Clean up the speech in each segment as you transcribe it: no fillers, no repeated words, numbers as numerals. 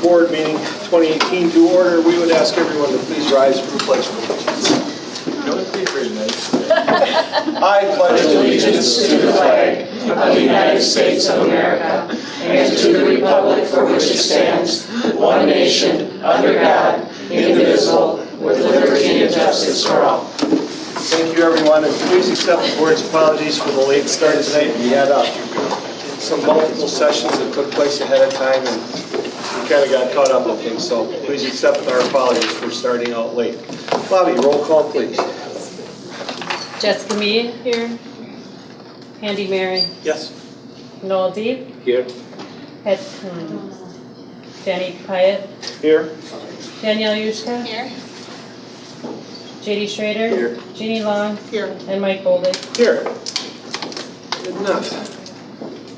Board meeting 2018 to order. We would ask everyone to please rise for the pledge of allegiance. I pledge allegiance to the flag of the United States of America and to the republic for which it stands, one nation, under God, indivisible, with liberty and justice for all. Thank you, everyone, and please accept the board's apologies for the late start tonight. We had some multiple sessions that took place ahead of time, and we kind of got caught up with things, so please accept our apologies for starting out late. Bobby, roll call, please. Jessica Mead here. Andy Mary. Yes. Noel Deep. Here. Danny Pyatt. Here. Danielle Yushka. Here. JD Schrader. Here. Jeannie Long. Here. And Mike Boldig. Here. Good enough.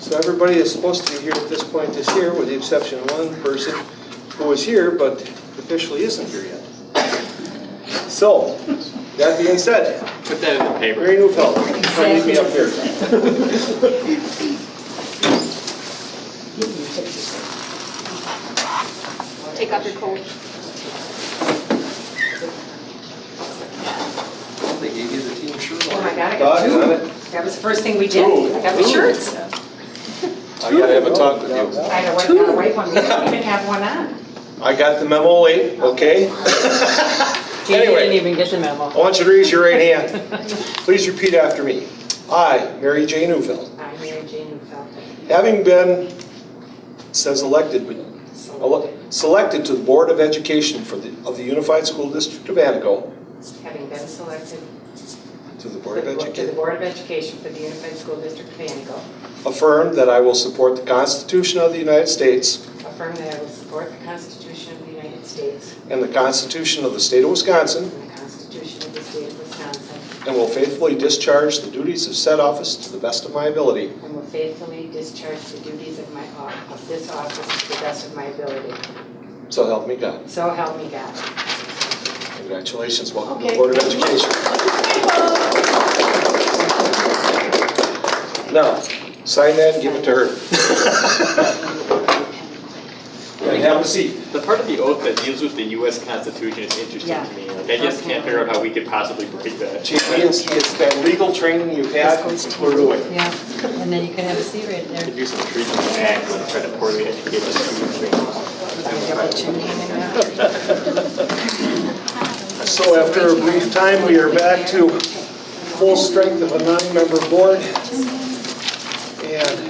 So everybody is supposed to be here at this point is here, with the exception of one person who is here but officially isn't here yet. So, that being said, Put that in the paper. Mary Neufeld, come meet me up here. Take off your coat. They gave you the team shirt. Oh my God, I Dog, got on two. it. That was the first thing we did. Ooh. I got the shirts. I gotta have a talk with you. I had a white one. We didn't even have one on. I got the memo late, okay? Jeannie Anyway. didn't even get the memo. I want you to raise your right hand. Please repeat after me. I, Mary J. Neufeld, I'm Mary Jane Neufeld. having been, says elected, but selected to the Board of Education of the Unified School District of Anaco, Having been selected to the Board of to the Education, Board of Education for the Unified School District of Anaco, affirm that I will support the Constitution of the United States affirm that I will support the Constitution of the United States and the Constitution of the State of Wisconsin, and the Constitution of the State of Wisconsin, and will faithfully discharge the duties of said office to the best of my ability. and will faithfully discharge the duties of this office to the best of my ability. So help me God. So help me God. Congratulations, welcome to the Okay. Board of Education. Now, sign that and give it to her. And have a seat. The part of the oath that deals with the U.S. Constitution is interesting Yeah. to me. Like, I just can't figure out how we could possibly break that. Champions, it's that legal training you've had, put it away. Yeah, and then you can have a seat right there. Could do some treatment and acts and try to poorly educate us. So after a brief time, we are back to full strength of a 9-member board. And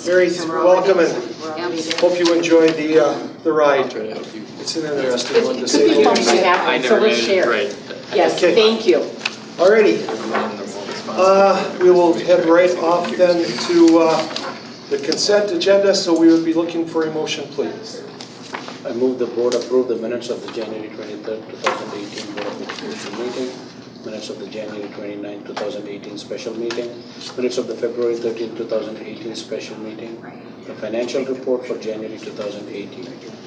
Mary, welcome, and hope you enjoyed the ride. It's an interesting one to say the You least. have one, so we'll share. Right. Yes, Okay. thank you. Alrighty, we will head right off then to the consent agenda, so we would be looking for a motion, please. I move the board approve the minutes of the January 23rd, 2018 Board of Education meeting, minutes of the January 29th, 2018 special meeting, minutes of the February 13th, 2018 special meeting, the financial report for January 2018,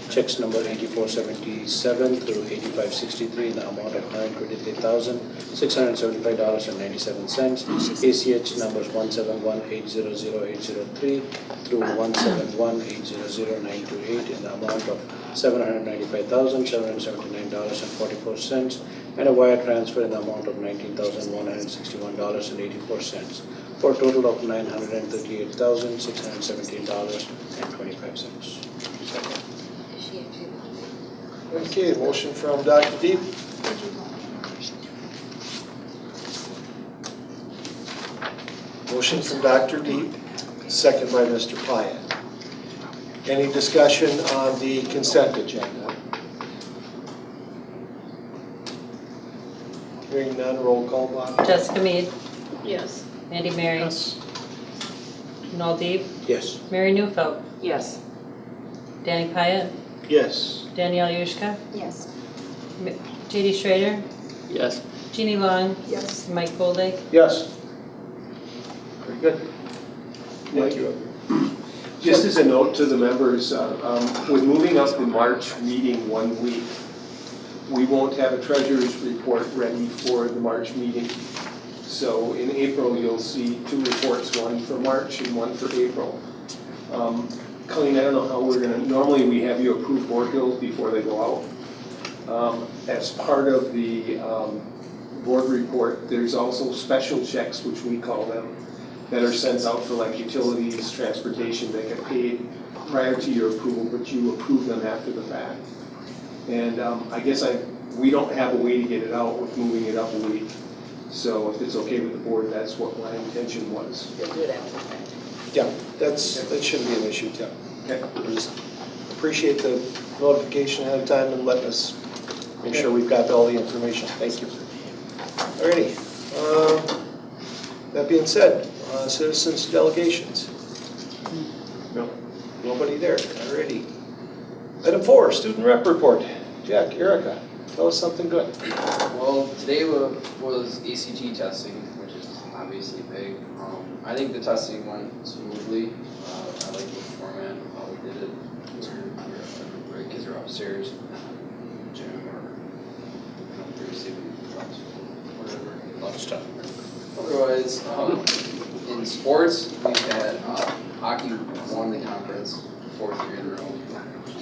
checks number 8477 through 8563 in the amount of $123,675.97, ACH numbers 171800803 through 171800928 in the amount of $795,779.44, and a wire transfer in the amount of $19,161.84, for a total of $938,617.25. Okay, motion from Dr. Deep. Motion from Dr. Deep, second by Mr. Pyatt. Any discussion on the consent agenda? Hearing none, roll call, Bob. Jessica Mead. Yes. Andy Mary. Noel Deep. Yes. Mary Neufeld. Yes. Danny Pyatt. Yes. Danielle Yushka. Yes. JD Schrader. Yes. Jeannie Long. Yes. Mike Boldig. Yes. Very good. Thank you. Just as a note to the members, with moving up the March meeting 1 week, we won't have a treasurer's report ready for the March meeting. So in April, you'll see 2 reports, one for March and one for April. Colleen, I don't know how we're gonna, normally we have you approve board bills before they go out. As part of the board report, there's also special checks, which we call them, that are sent out for like utilities, transportation, that get paid prior to your approval, but you approve them after the fact. And I guess we don't have a way to get it out with moving it up a week. So if it's okay with the board, that's what my intention was. You'll do it after the fact. Yeah, that shouldn't be an issue, Tim. Okay. We just appreciate the notification ahead of time and letting us make sure we've got all the information. Thank you. Alrighty. That being said, citizens delegations. No. Nobody there. Alrighty. Item 4, student rep report. Jack, Erica, tell us something good. Well, today was ACT testing, which is obviously big. I think the testing went smoothly. I like the format of how we did it. Where kids are upstairs, gym, or previously whatever, lunchtime. Otherwise, in sports, we had hockey won the conference 4th year in a row.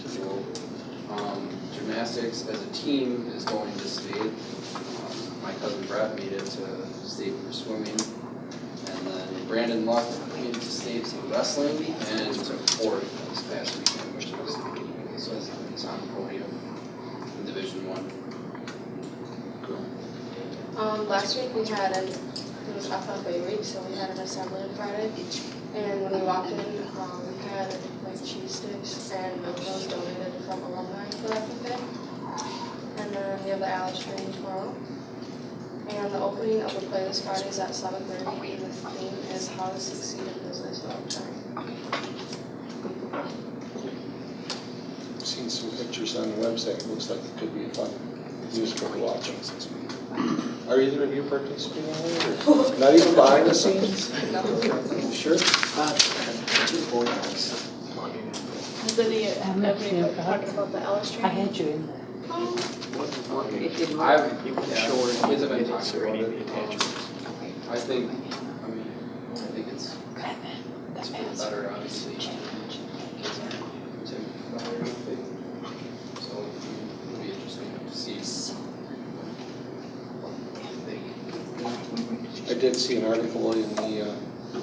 So, gymnastics as a team is going to state. My cousin Brett made it to state for swimming. And then Brandon Luck made it to state for wrestling and took 4th this past weekend, which was, so he's on the podium in Division I. Last week we had it was FFA week, so we had an assembly on Friday. And when we walked in, we had like cheese sticks and those donated from alumni for FFA. And then we have the Alice training tomorrow. And the opening of the play this Friday is at 7:30, and the theme is how to succeed in business long term. I've seen some pictures on the website. It looks like it could be a fun musical to watch. Are either of you participating in it, or not even behind the scenes? Sure. Has any I'm not sure everybody talking about the Alice I training? had you in there. It didn't work. I've, yeah, kids have been talking about it. I think it's been better, obviously. Kids aren't intimidated by it or anything. So it'll be interesting to see. I did see an article in the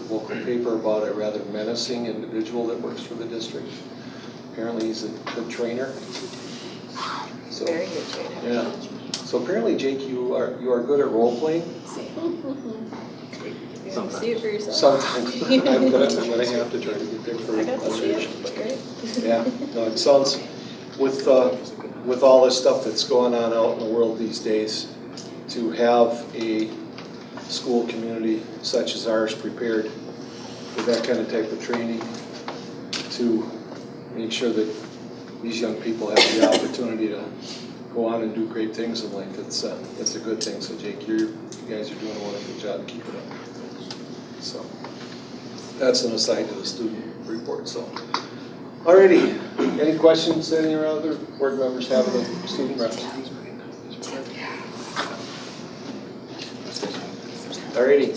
local paper about a rather menacing individual that works for the district. Apparently he's a good trainer. So, Very good trainer. yeah. So apparently, Jake, you are good at role playing. See it for yourself. Sometimes I'm gonna have to try to get there for I got to see it, audition, it's but great. yeah, no, it sounds with all this stuff that's going on out in the world these days, to have a school community such as ours prepared with that kind of type of training to make sure that these young people have the opportunity to go on and do great things in life. It's a good thing. So Jake, you guys are doing a wonderful job. Keep it up. So that's an aside to the student report. So, alrighty. Any questions any other board members have of the student reps? Alrighty.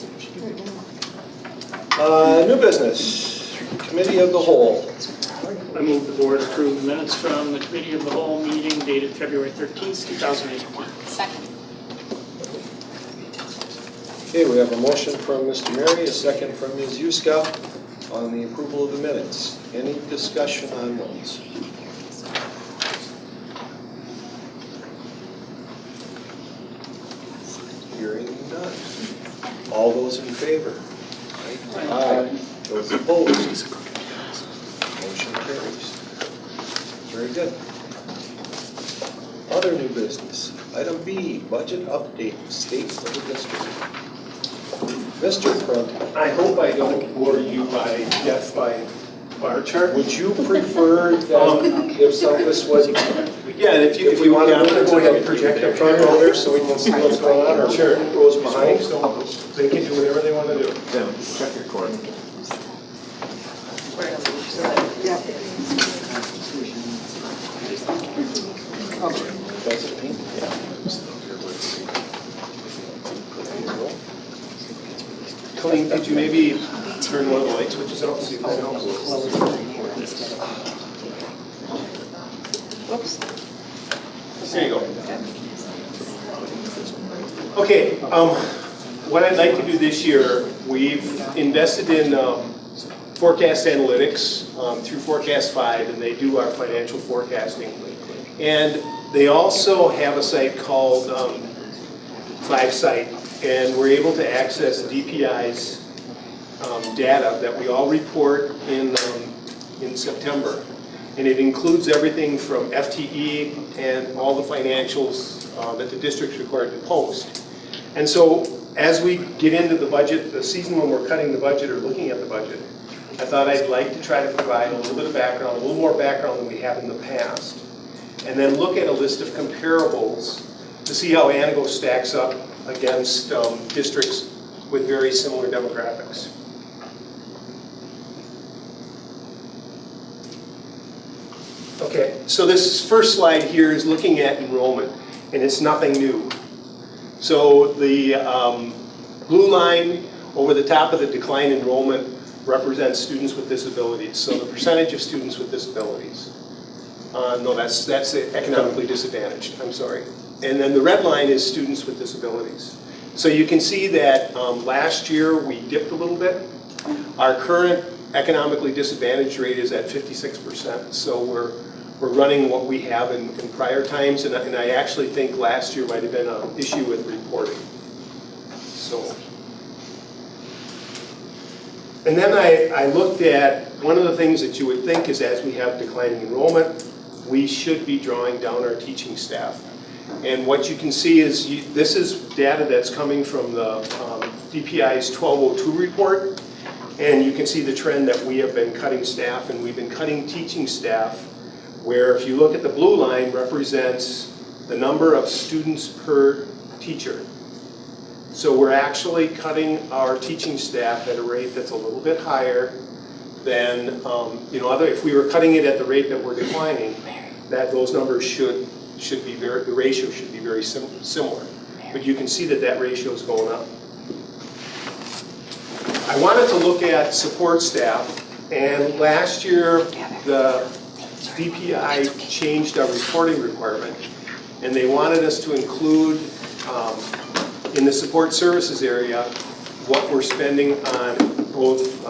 New business. Committee of the Whole. I move the board approve the minutes from the committee of the whole meeting dated February 13th, 2018. Second. Okay, we have a motion from Mr. Mary, a second from Ms. Yuska on the approval of the minutes. Any discussion on those? Hearing none. All those in favor? Aye. Those opposed? Motion carries. Very good. Other new business. Item B, budget update, state of the district. Mr. Prunty, I hope I don't bore you by death by bar chart. would you prefer that if some of this was, Yeah, and if if you want to go ahead and project project in front row there so we can see what's going on, or Sure. goes behind? They can do whatever they want to do. Yeah, check your cord. Does it pink? Colleen, could you maybe turn one of the light switches out, see if that helps? Whoops. There you go. Okay, what I'd like to do this year, we've invested in forecast analytics through Forecast 5, and they do our financial forecasting. And they also have a site called 5Site, and we're able to access DPI's data that we all report in September. And it includes everything from FTE and all the financials that the district's required to post. And so as we get into the budget, the season when we're cutting the budget or looking at the budget, I thought I'd like to try to provide a little bit of background, a little more background than we have in the past, and then look at a list of comparables to see how Antigo stacks up against districts with very similar demographics. Okay, so this first slide here is looking at enrollment, and it's nothing new. So the blue line over the top of the decline enrollment represents students with disabilities. So the percentage of students with disabilities. No, that's economically disadvantaged, I'm sorry. And then the red line is students with disabilities. So you can see that last year we dipped a little bit. Our current economically disadvantaged rate is at 56%. So we're running what we have in prior times, and I actually think last year might have been an issue with reporting. So, and then I looked at one of the things that you would think is as we have declining enrollment, we should be drawing down our teaching staff. And what you can see is this is data that's coming from the DPI's 1202 report, and you can see the trend that we have been cutting staff, and we've been cutting teaching staff, where if you look at the blue line represents the number of students per teacher. So we're actually cutting our teaching staff at a rate that's a little bit higher than, if we were cutting it at the rate that we're declining, that those numbers should be the ratio should be very similar. But you can see that that ratio is going up. I wanted to look at support staff, and last year the DPI changed our reporting requirement, and they wanted us to include in the support services area what we're spending on both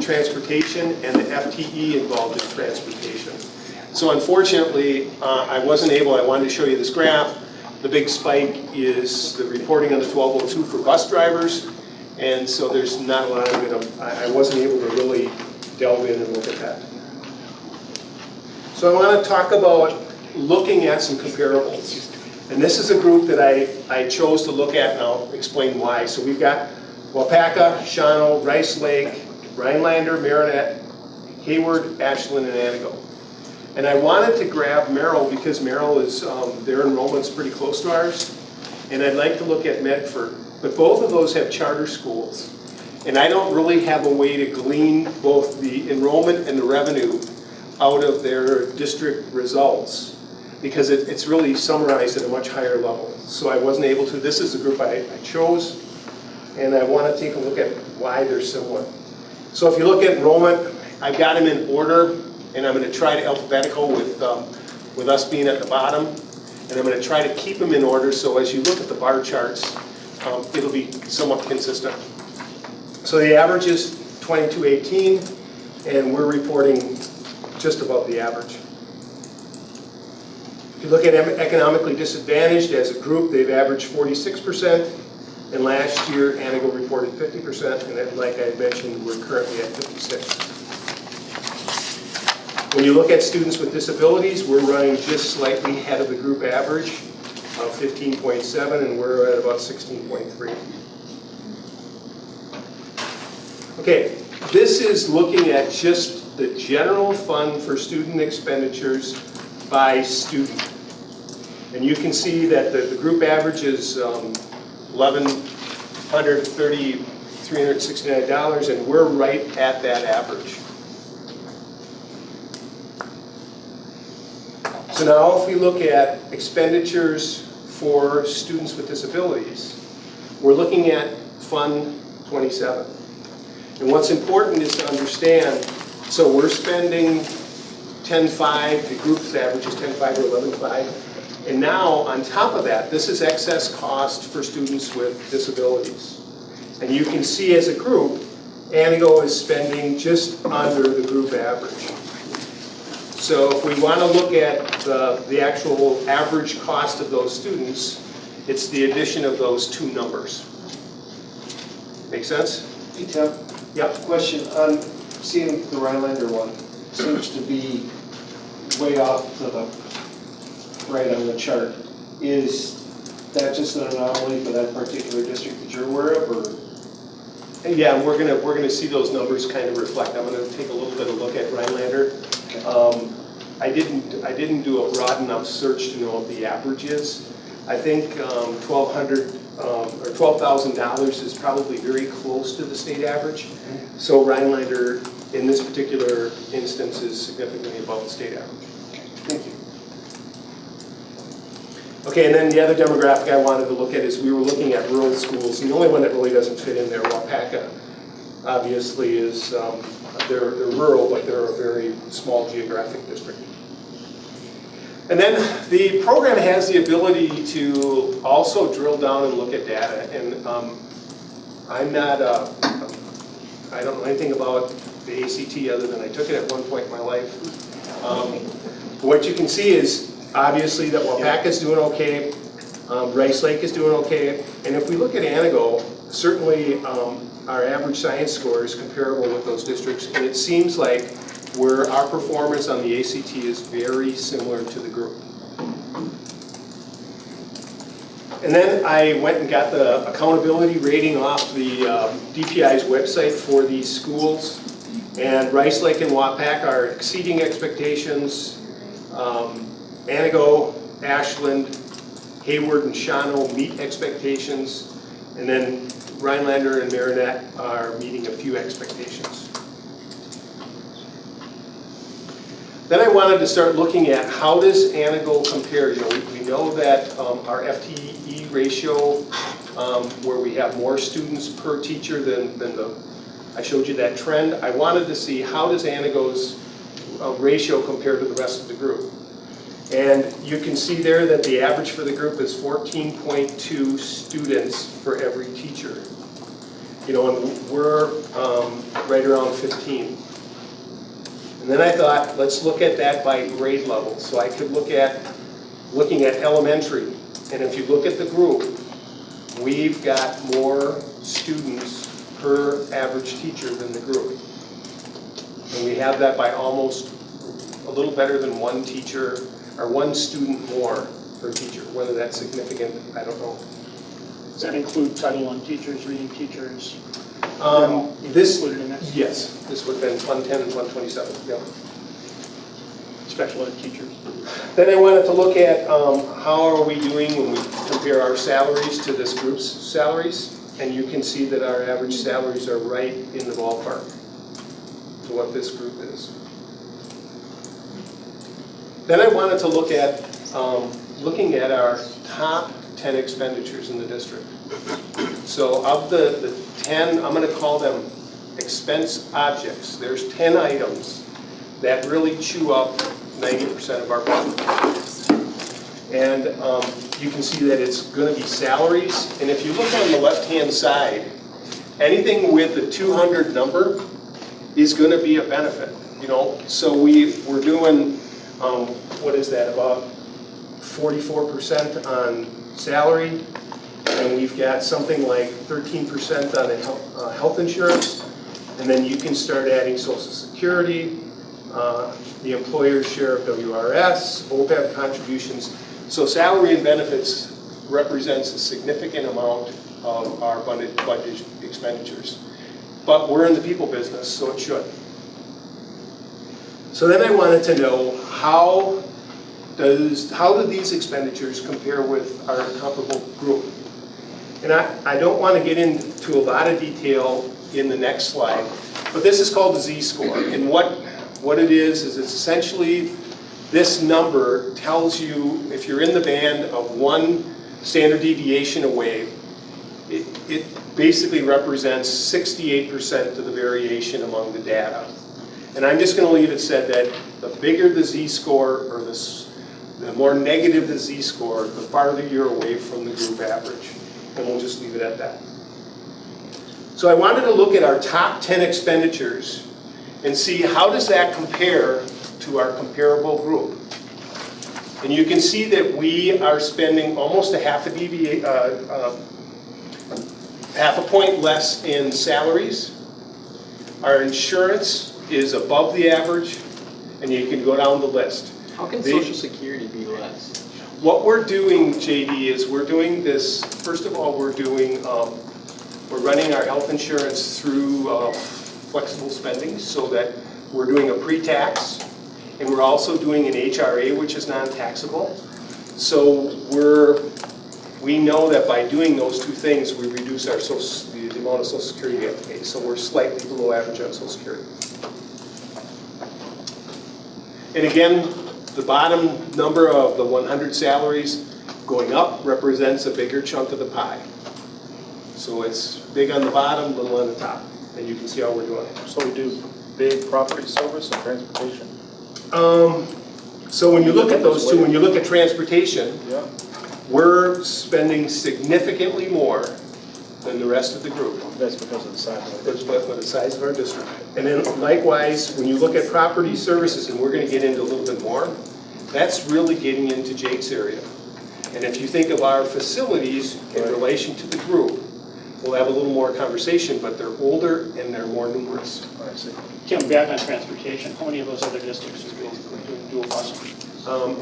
transportation and the FTE involved in transportation. So unfortunately, I wasn't able, I wanted to show you this graph. The big spike is the reporting on the 1202 for bus drivers, and so there's not a lot of it. I wasn't able to really delve in and look at that. So I want to talk about looking at some comparables. And this is a group that I chose to look at, and I'll explain why. So we've got Waupaca, Shawano, Rice Lake, Rhinelander, Marinette, Hayward, Ashland, and Antigo. And I wanted to grab Merrill because Merrill is, their enrollment's pretty close to ours. And I'd like to look at Medford. But both of those have charter schools. And I don't really have a way to glean both the enrollment and the revenue out of their district results, because it's really summarized at a much higher level. So I wasn't able to. This is the group I chose, and I want to take a look at why they're similar. So if you look at enrollment, I've got them in order, and I'm going to try to alphabetical with us being at the bottom, and I'm going to try to keep them in order so as you look at the bar charts, it'll be somewhat consistent. So the average is 2218, and we're reporting just above the average. If you look at economically disadvantaged as a group, they've averaged 46%, and last year Antigo reported 50%, and then, like I mentioned, we're currently at 56%. When you look at students with disabilities, we're running just slightly ahead of the group average of 15.7, and we're at about 16.3. Okay, this is looking at just the general fund for student expenditures by student. And you can see that the group average is $1,139, and we're right at that average. So now if we look at expenditures for students with disabilities, we're looking at Fund 27. And what's important is to understand, so we're spending 10.5, the group's average is 10.5 or 11.5. And now, on top of that, this is excess cost for students with disabilities. And you can see as a group, Anago is spending just under the group average. So if we want to look at the actual average cost of those students, it's the addition of those two numbers. Make sense? Hey, Tim. Yep. Question on seeing the Rhinelander one seems to be way off to the right on the chart. Is that just an anomaly for that particular district that you're aware of, or? Yeah, we're gonna see those numbers kind of reflect. I'm gonna take a little bit of a look at Rhinelander. I didn't do a broad enough search to know what the average is. I think $1,200 or $12,000 is probably very close to the state average. So Rhinelander, in this particular instance, is significantly above the state average. Thank you. Okay, and then the other demographic I wanted to look at is we were looking at rural schools, and the only one that really doesn't fit in there, Wapaka, obviously is, they're rural, but they're a very small geographic district. And then the program has the ability to also drill down and look at data, and I don't know anything about the ACT other than I took it at one point in my life. What you can see is obviously that Wapaka's doing okay, Rice Lake is doing okay, and if we look at Anago, certainly our average science score is comparable with those districts, and it seems like where our performance on the ACT is very similar to the group. And then I went and got the accountability rating off the DPI's website for these schools, and Rice Lake and Wapaka are exceeding expectations. Anago, Ashland, Hayward, and Shawano meet expectations, and then Rhinelander and Marinette are meeting a few expectations. Then I wanted to start looking at how does Anago compare. You know, we know that our FTE ratio, where we have more students per teacher than I showed you that trend. I wanted to see how does Anago's ratio compare to the rest of the group. And you can see there that the average for the group is 14.2 students for every teacher. You know, and we're right around 15. And then I thought, let's look at that by grade level. So I could looking at elementary. And if you look at the group, we've got more students per average teacher than the group. And we have that by almost a little better than one teacher, or one student more per teacher. Whether that's significant, I don't know. Does that include Title I teachers, reading teachers? This, included in that? yes, this would have been 110 and 127, yeah. Special ed teachers. Then I wanted to look at how are we doing when we compare our salaries to this group's salaries. And you can see that our average salaries are right in the ballpark to what this group is. Then I wanted to look at looking at our top 10 expenditures in the district. So of the 10, I'm going to call them expense objects. There's 10 items that really chew up 90% of our budget. And you can see that it's going to be salaries. And if you look on the left-hand side, anything with the 200 number is going to be a benefit. You know, so we're doing what is that, about 44% on salary, and we've got something like 13% on health insurance, and then you can start adding Social Security, the employer's share of WRS, OPEB contributions. So salary and benefits represents a significant amount of our budget expenditures. But we're in the people business, so it should. So then I wanted to know how do these expenditures compare with our comparable group? And I don't want to get into a lot of detail in the next slide, but this is called the Z-score. And what it is it's essentially this number tells you if you're in the band of one standard deviation away, it basically represents 68% of the variation among the data. And I'm just gonna leave it said that the bigger the z-score, or the more negative the z-score, the farther you're away from the group average. And we'll just leave it at that. So I wanted to look at our top 10 expenditures and see how does that compare to our comparable group. And you can see that we are spending almost half a point less in salaries. Our insurance is above the average, and you can go down the list. How can Social Security be less? What we're doing, JD, is we're doing this, first of all, we're running our health insurance through flexible spending so that we're doing a pre-tax, and we're also doing an HRA, which is non-taxable. So we know that by doing those two things, we reduce our the amount of Social Security we have to pay. So we're slightly below average on Social Security. And again, the bottom number of the 100 salaries going up represents a bigger chunk of the pie. So it's big on the bottom, little on the top. And you can see how we're doing it. So we do big property service and transportation? So when you look at those two, when you look at transportation, Yeah. we're spending significantly more than the rest of the group. That's because of the size of it. But the size of our district. And then likewise, when you look at property services, and we're gonna get into a little bit more, that's really getting into Jake's area. And if you think of our facilities in relation to the group, we'll have a little more conversation, but they're older and they're more numerous. I see. Kim, back on transportation, how many of those other districts are doing dual busing?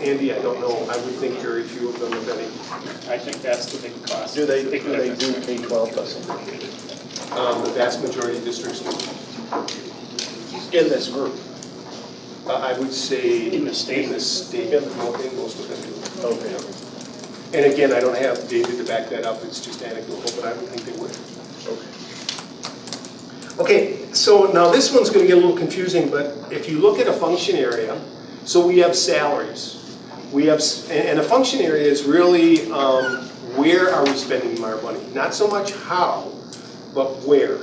Andy, I don't know, I would think very few of them, if any. I think that's the big cost. Do they Big do difference. K-12 busing? The vast majority of districts do. In this group? I would say. In the state? In the state, okay, most of them do. Okay. And again, I don't have data to back that up, it's just anecdotal, but I would think they would. Okay, so now this one's gonna get a little confusing, but if you look at a function area, so we have salaries. We have, and a function area is really where are we spending our money? Not so much how, but where.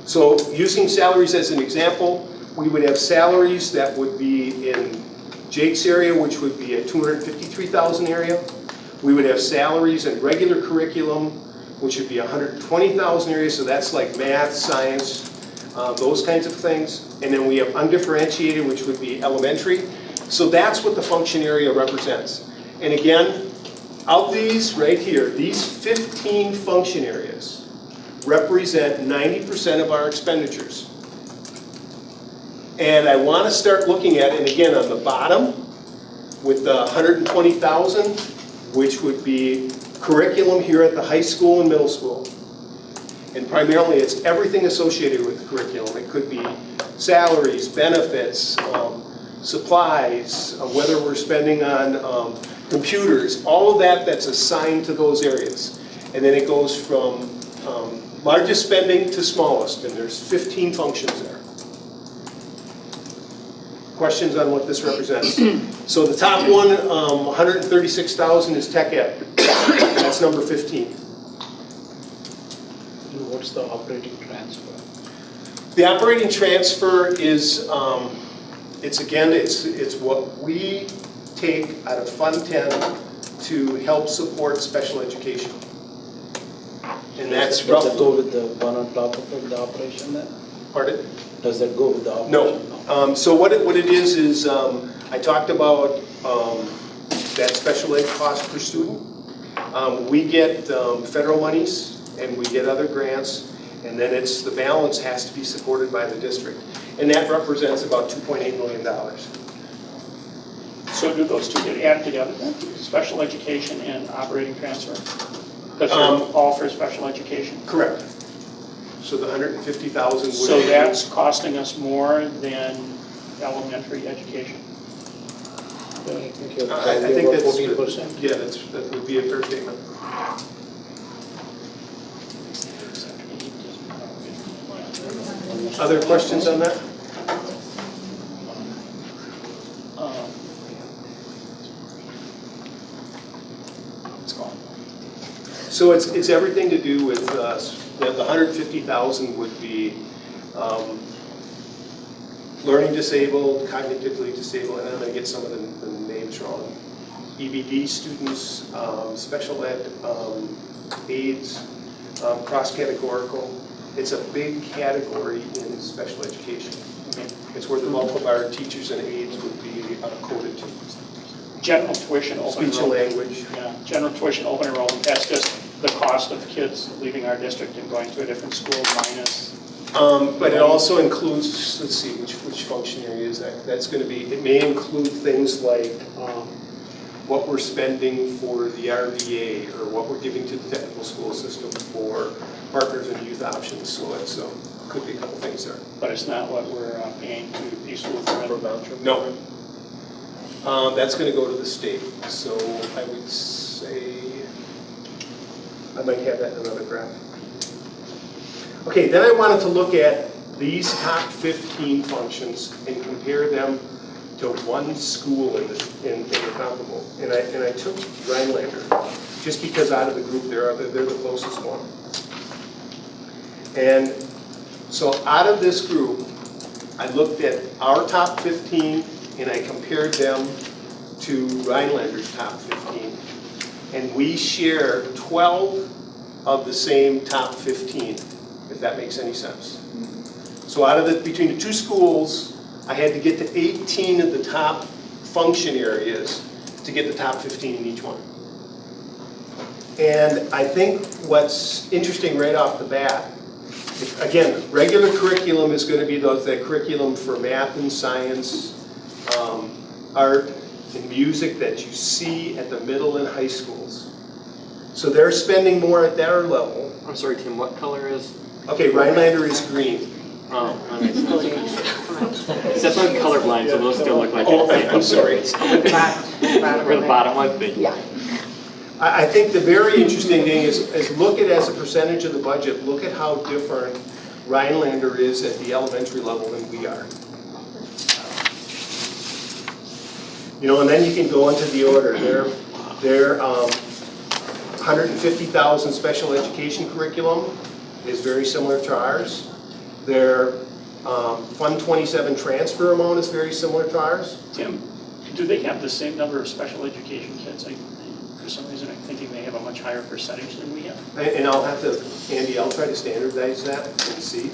So using salaries as an example, we would have salaries that would be in Jake's area, which would be a 253,000 area. We would have salaries in regular curriculum, which would be 120,000 area, so that's like math, science, those kinds of things. And then we have undifferentiated, which would be elementary. So that's what the function area represents. And again, of these right here, these 15 function areas represent 90% of our expenditures. And I want to start looking at, and again, on the bottom, with the 120,000, which would be curriculum here at the high school and middle school. And primarily, it's everything associated with the curriculum. It could be salaries, benefits, supplies, whether we're spending on computers, all of that that's assigned to those areas. And then it goes from largest spending to smallest, and there's 15 functions there. Questions on what this represents? So the top one, 136,000 is tech ed. That's number 15. What's the operating transfer? The operating transfer is, it's what we take out of Fund 10 to help support special education. And that's Does that roughly, go with the one on top of it, the operation then? pardon? Does that go with the operation? No. So what it is I talked about that special ed cost per student. We get federal monies and we get other grants, and then the balance has to be supported by the district. And that represents about $2.8 million. So do those two get added together then? Special education and operating transfer? Because they're all for special education. Correct. So the 150,000 would. So that's costing us more than elementary education. I think I think that's 14%. Yeah, that would be a fair statement. Other questions on that? It's gone. So it's everything to do with, the 150,000 would be learning disabled, cognitively disabled, and I'm gonna get some of the names wrong. EBD students, special ed, aides, cross-categorical. It's a big category in special education. It's where the bulk of our teachers and aides would be coded to. General tuition open Speech and enrollment. language. Yeah, general tuition open enrollment, that's just the cost of kids leaving our district and going to a different school minus. But it also includes, let's see, which function area is that? That's gonna be, it may include things like, what we're spending for the RVA, or what we're giving to the technical school system for partners and youth options, so it's, could be a couple things there. But it's not what we're paying to these schools. No. That's gonna go to the state, so I would say, I might have that in another graph. Okay, then I wanted to look at these top 15 functions and compare them to one school in the comparable. And I took Rhinelander, just because out of the group they're the closest one. And so out of this group, I looked at our top 15 and I compared them to Rhinelander's top 15. And we share 12 of the same top 15, if that makes any sense. So out of between the two schools, I had to get to 18 of the top function areas to get the top 15 in each one. And I think what's interesting right off the bat, again, regular curriculum is going to be that curriculum for math and science, art and music that you see at the middle and high schools. So they're spending more at their level. I'm sorry, Tim, what color is? Okay, Rhinelander is green. Oh, that makes sense. Except I'm colorblind, so those still look like Oh, it. I'm sorry. Or the bottom one, thank you. I think the very interesting thing is look at as a percentage of the budget, look at how different Rhinelander is at the elementary level than we are. You know, and then you can go into the order. Their 150,000 special education curriculum is very similar to ours. Their Fund 27 transfer amount is very similar to ours. Tim, do they have the same number of special education kids? For some reason, I'm thinking they have a much higher percentage than we have. And I'll have to, Andy, I'll try to standardize that and see.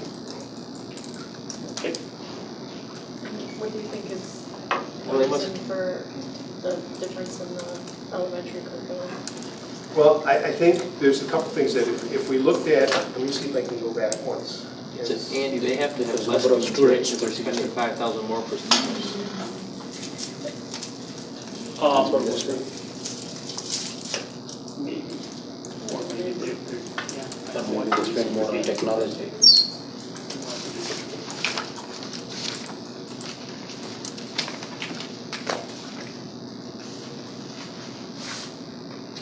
Okay. What do you think is Well, the they must- reason for the difference in the elementary curriculum? Well, I think there's a couple things that if we looked at, let me see if I can go back once. Just, Andy, they have to have Because less number of students, students. they're spending 5,000 more per student. Maybe. Or maybe they're, yeah. Some money to spend more on technology.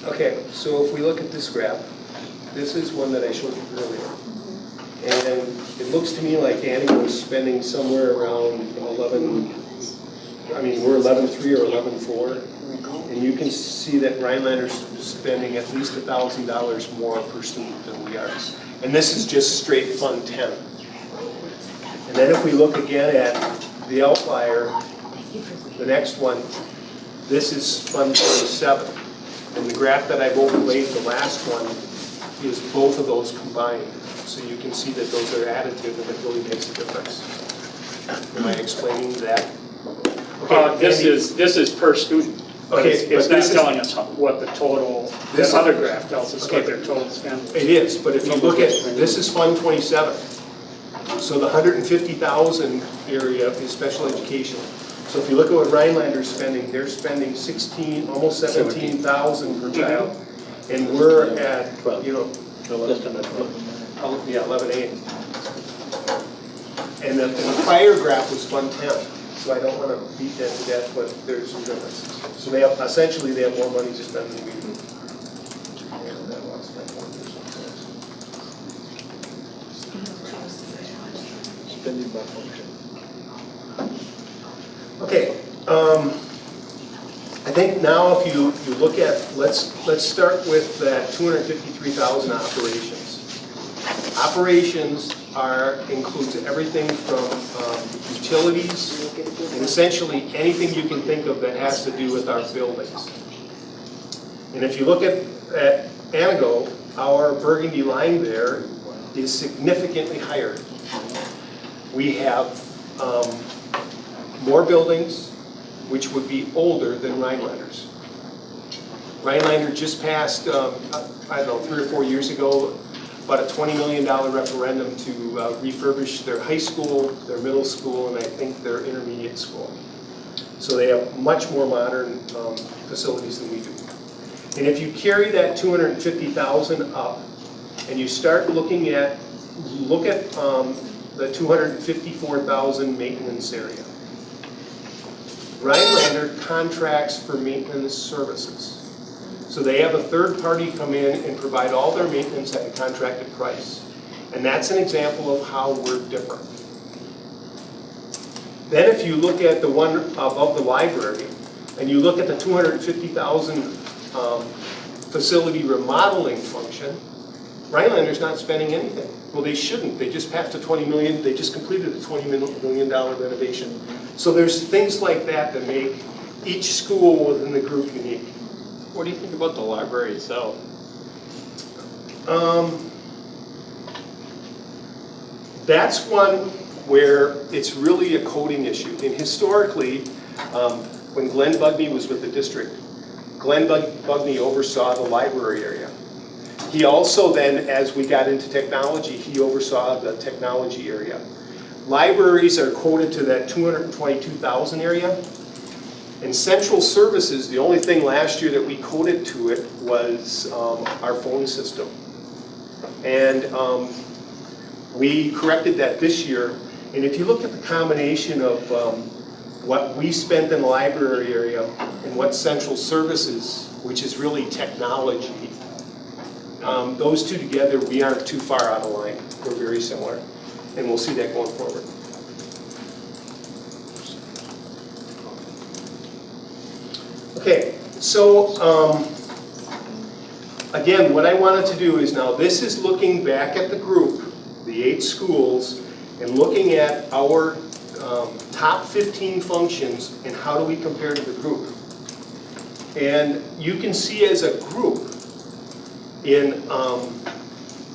Okay, so if we look at this graph, this is one that I showed you earlier. And it looks to me like Annie was spending somewhere around 11, I mean, we're 11.3 or 11.4. And you can see that Rhinelander's spending at least $1,000 more per student than we are. And this is just straight Fund 10. And then if we look again at the outlier, the next one, this is Fund 27. And the graph that I've overlaid, the last one, is both of those combined. So you can see that those are additive and it really makes a difference. Am I explaining that? This Andy? is per student. But Okay, it's but not this is- telling us what the total, This- the other graph tells us Okay. what their total spend. It is, but if you look at, this is Fund 27. So the 150,000 area is special education. So if you look at what Rhinelander's spending, they're spending 16, almost 17,000 per child. And we're at, you know, Less than that. yeah, 11.8. And the prior graph was Fund 10. So I don't want to beat that to death, but there's some differences. So they have, essentially, they have more money to spend than we do. And that lost my point. Spending by function. Okay, I think now if you look at, let's start with that 253,000 operations. Operations includes everything from utilities and essentially anything you can think of that has to do with our buildings. And if you look at Anago, our burgundy line there is significantly higher. We have more buildings, which would be older than Rhinelanders. Rhinelander just passed, I don't know, 3 or 4 years ago, about a $20 million referendum to refurbish their high school, their middle school, and I think their intermediate school. So they have much more modern facilities than we do. And if you carry that 250,000 up, and you start look at the 254,000 maintenance area. Rhinelander contracts for maintenance services. So they have a third party come in and provide all their maintenance at a contracted price. And that's an example of how we're different. Then if you look at the one above the library, and you look at the 250,000 facility remodeling function, Rhinelander's not spending anything. Well, they shouldn't. They just passed a $20 million, they just completed a $20 million renovation. So there's things like that that make each school within the group unique. What do you think about the library itself? That's one where it's really a coding issue. And historically, when Glenn Bugney was with the district, Glenn Bugney oversaw the library area. He also then, as we got into technology, he oversaw the technology area. Libraries are quoted to that 222,000 area. And central services, the only thing last year that we coded to it was our phone system. And we corrected that this year. And if you look at the combination of what we spent in the library area and what central services, which is really technology, those two together, we aren't too far out of line. We're very similar. And we'll see that going forward. Okay, so again, what I wanted to do is now this is looking back at the group, the 8 schools, and looking at our top 15 functions and how do we compare to the group. And you can see as a group in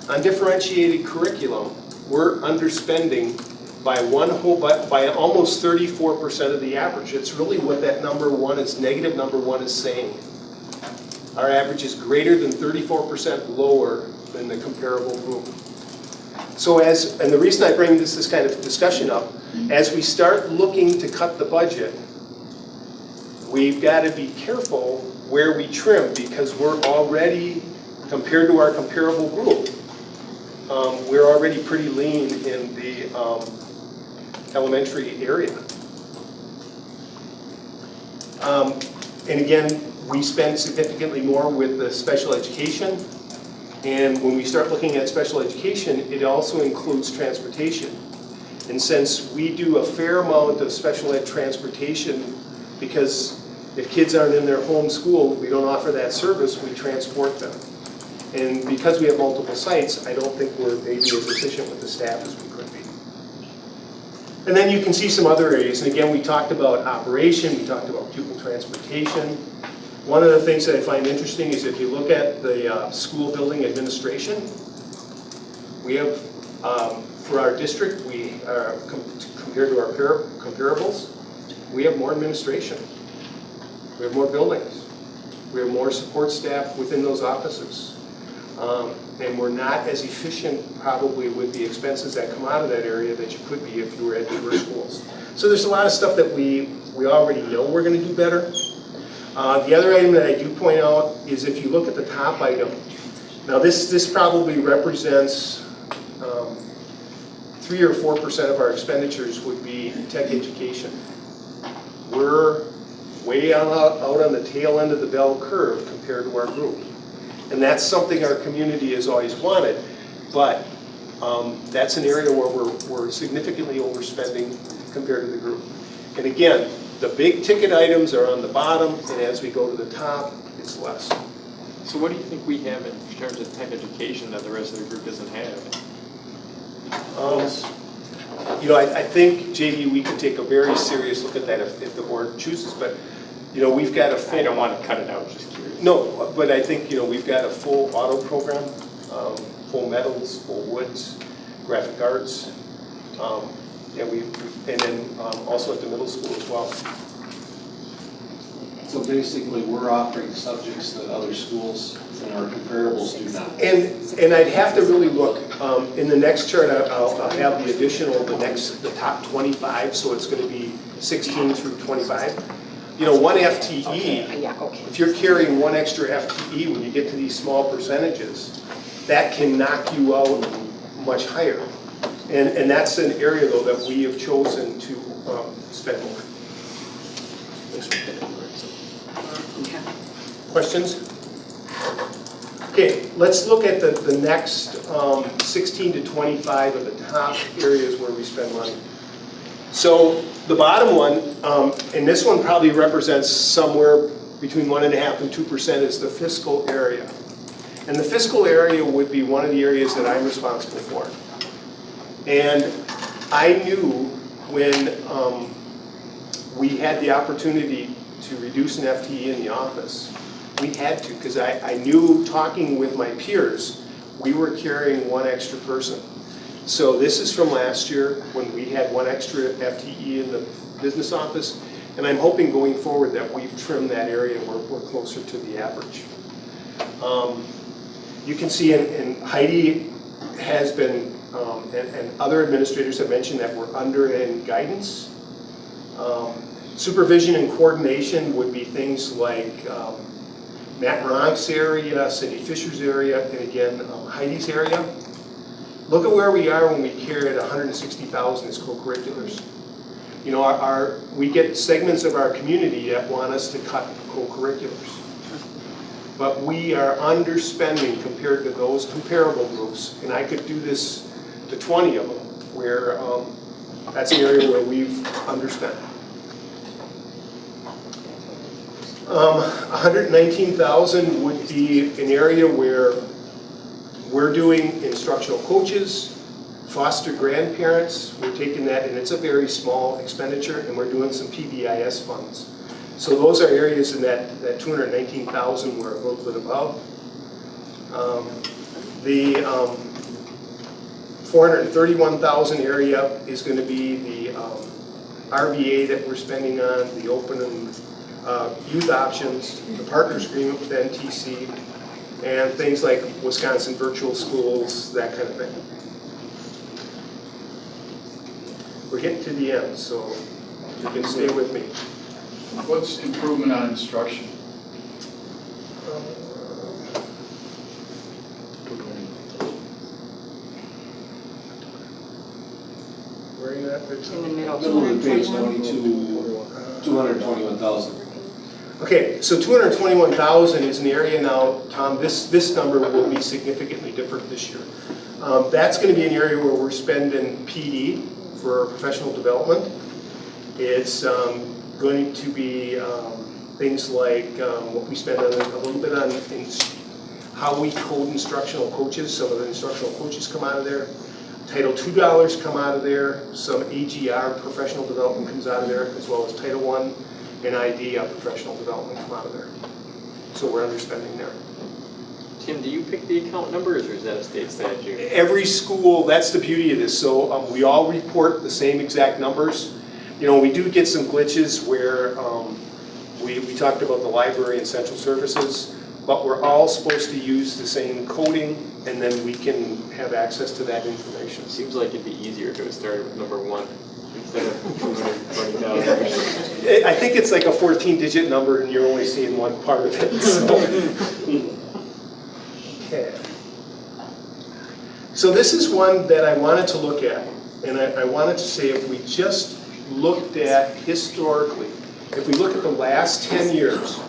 undifferentiated curriculum, we're underspending by almost 34% of the average. It's really what that negative number one is saying. Our average is greater than 34% lower than the comparable group. So and the reason I bring this kind of discussion up, as we start looking to cut the budget, we've got to be careful where we trim because we're already, compared to our comparable group, we're already pretty lean in the elementary area. And again, we spend significantly more with the special education. And when we start looking at special education, it also includes transportation. And since we do a fair amount of special ed transportation, because if kids aren't in their home school, we don't offer that service, we transport them. And because we have multiple sites, I don't think we're maybe as efficient with the staff as we could be. And then you can see some other areas. And again, we talked about operation, we talked about pupil transportation. One of the things that I find interesting is if you look at the school building administration, we have, for our district, we compared to our comparables, we have more administration. We have more buildings. We have more support staff within those offices. And we're not as efficient probably with the expenses that come out of that area that you could be if you were at fewer schools. So there's a lot of stuff that we already know we're going to do better. The other item that I do point out is if you look at the top item, now this probably represents 3 or 4% of our expenditures would be tech education. We're way out on the tail end of the bell curve compared to our group. And that's something our community has always wanted, but that's an area where we're significantly overspending compared to the group. And again, the big ticket items are on the bottom, and as we go to the top, it's less. So what do you think we have in terms of tech education that the rest of the group doesn't have? I think, JD, we could take a very serious look at that if the board chooses, but, we've got a full. I don't want to cut it out, just curious. No, but I think, we've got a full auto program, full metals, full woods, graphic arts, and then also at the middle school as well. So basically, we're offering subjects that other schools and our comparables do not. And I'd have to really look, in the next chart, I'll have the additional, the top 25, so it's going to be 16 through 25. One FTE, Yeah, okay. if you're carrying one extra FTE when you get to these small percentages, that can knock you out much higher. And that's an area, though, that we have chosen to spend more. Questions? Okay, let's look at the next 16 to 25 of the top areas where we spend money. So the bottom one, and this one probably represents somewhere between 1.5% and 2%, is the fiscal area. And the fiscal area would be one of the areas that I'm responsible for. And I knew when we had the opportunity to reduce an FTE in the office, we had to, because I knew, talking with my peers, we were carrying one extra person. So this is from last year when we had one extra FTE in the business office, and I'm hoping going forward that we've trimmed that area and we're closer to the average. You can see, and Heidi has been, and other administrators have mentioned that we're under in guidance. Supervision and coordination would be things like Matt Morank's area, Cindy Fisher's area, and again, Heidi's area. Look at where we are when we carry at 160,000 as co-curriculars. We get segments of our community that want us to cut co-curriculars. But we are underspending compared to those comparable groups, and I could do this to 20 of them, where that's an area where we've underspent. 119,000 would be an area where we're doing instructional coaches, foster grandparents. We're taking that, and it's a very small expenditure, and we're doing some PBIS funds. So those are areas in that 219,000 we're a little bit above. The 431,000 area is going to be the RVA that we're spending on, the open and youth options, the partners agreement with NTC, and things like Wisconsin virtual schools, that kind of thing. We're getting to the end, so you can stay with me. What's improvement on instruction? Where are you at? In the middle. Middle of the page, 221,000. Okay, so 221,000 is an area now, Tom, this number will be significantly different this year. That's going to be an area where we're spending PD for professional development. It's going to be things like what we spend on a little bit on how we code instructional coaches. Some of the instructional coaches come out of there. Title II dollars come out of there. Some AGR professional development comes out of there, as well as Title I and ID professional development come out of there. So we're underspending there. Tim, do you pick the account numbers, or is that a state statute? Every school, that's the beauty of this. So we all report the same exact numbers. We do get some glitches where we talked about the library and central services, but we're all supposed to use the same coding, and then we can have access to that information. Seems like it'd be easier if it was started with number 1 instead of 220,000. I think it's like a 14-digit number, and you're only seeing one part of it. So. Okay. So this is one that I wanted to look at, and I wanted to say if we just looked at historically, if we look at the last 10 years,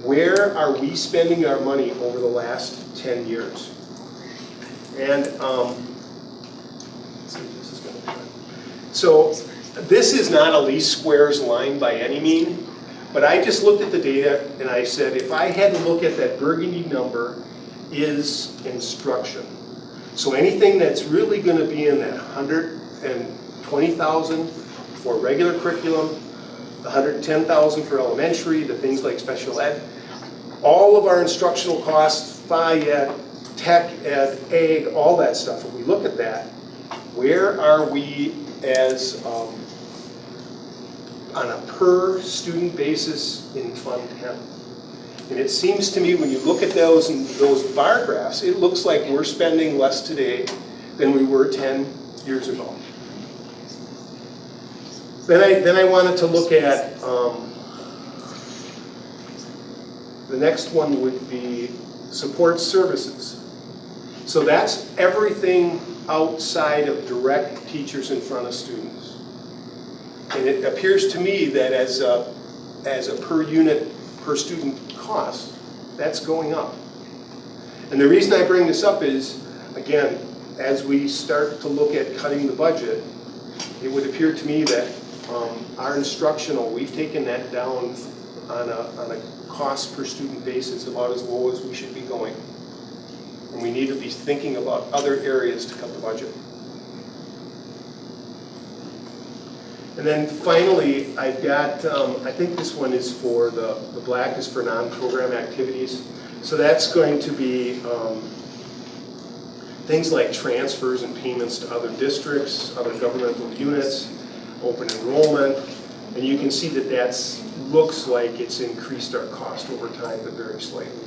where are we spending our money over the last 10 years? And let's see if this is going to be fun. So this is not a least squares line by any mean, but I just looked at the data and I said if I had to look at that burgundy number is instruction. So anything that's really gonna be in that 120,000 for regular curriculum, the 110,000 for elementary, the things like special ed, all of our instructional costs, phy ed, tech ed, ag, all that stuff, if we look at that, where are we as, on a per student basis in Fund 10? And it seems to me when you look at those bar graphs, it looks like we're spending less today than we were 10 years ago. Then I wanted to look at, the next one would be support services. So that's everything outside of direct teachers in front of students. And it appears to me that as a per unit, per student cost, that's going up. And the reason I bring this up is, again, as we start to look at cutting the budget, it would appear to me that our instructional, we've taken that down on a cost per student basis about as low as we should be going. And we need to be thinking about other areas to cut the budget. And then finally, I've got, I think this one is for the black is for non-program activities. So that's going to be things like transfers and payments to other districts, other governmental units, open enrollment. And you can see that looks like it's increased our cost over time, but very slightly.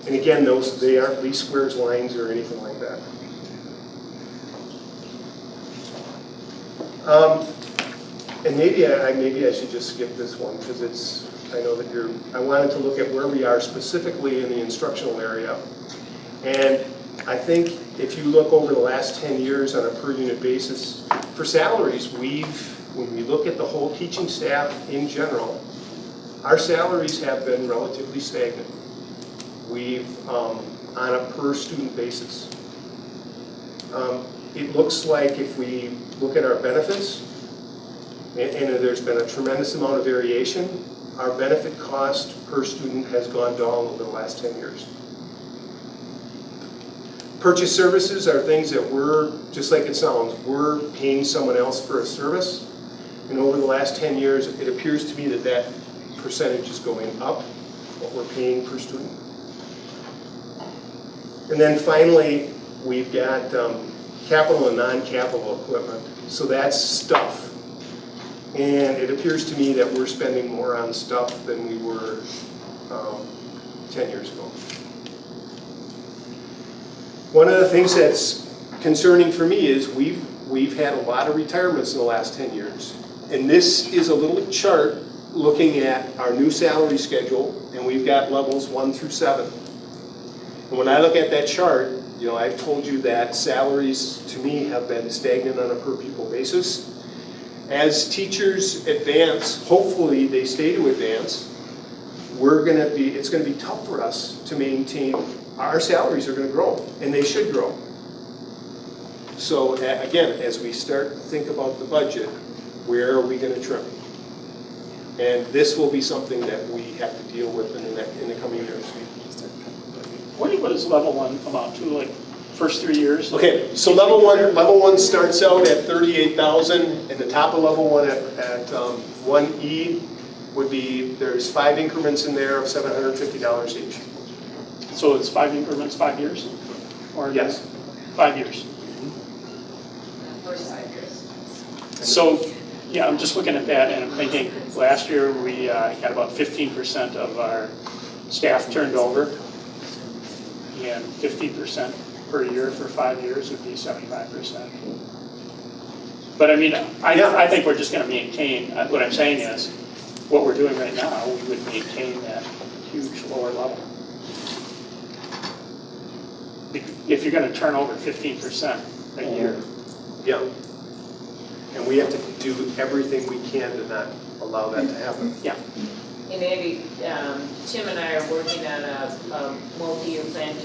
And again, they aren't least squares lines or anything like that. And maybe I should just skip this one because I know that I wanted to look at where we are specifically in the instructional area. And I think if you look over the last 10 years on a per unit basis, for salaries, when we look at the whole teaching staff in general, our salaries have been relatively stagnant. On a per student basis. It looks like if we look at our benefits, and there's been a tremendous amount of variation, our benefit cost per student has gone down over the last 10 years. Purchase services are things that just like it sounds, we're paying someone else for a service. And over the last 10 years, it appears to me that percentage is going up, what we're paying per student. And then finally, we've got capital and non-capital equipment. So that's stuff. And it appears to me that we're spending more on stuff than we were 10 years ago. One of the things that's concerning for me is we've had a lot of retirements in the last 10 years. And this is a little chart looking at our new salary schedule, and we've got levels 1 through 7. And when I look at that chart, I've told you that salaries to me have been stagnant on a per pupil basis. As teachers advance, hopefully they stay to advance, it's going to be tough for us to maintain. Our salaries are going to grow, and they should grow. So again, as we start to think about the budget, where are we going to trim? And this will be something that we have to deal with in the coming years. What does level 1 amount to, like first 3 years? Okay, so level one starts out at 38,000, and the top of level 1 at 1E would be, there's 5 increments in there of $750 each. So it's 5 increments, 5 years? Or yes, 5 years. First 5 years. So, yeah, I'm just looking at that and I'm thinking last year we had about 15% of our staff turned over. And 50% per year for 5 years would be 75%. But I mean, I think we're just going to maintain, what I'm saying is, what we're doing right now, we would maintain that huge lower level. If you're going to turn over 15% a year. yeah. And we have to do everything we can to not allow that to happen. Yeah. And maybe Tim and I are working on a multi-year plan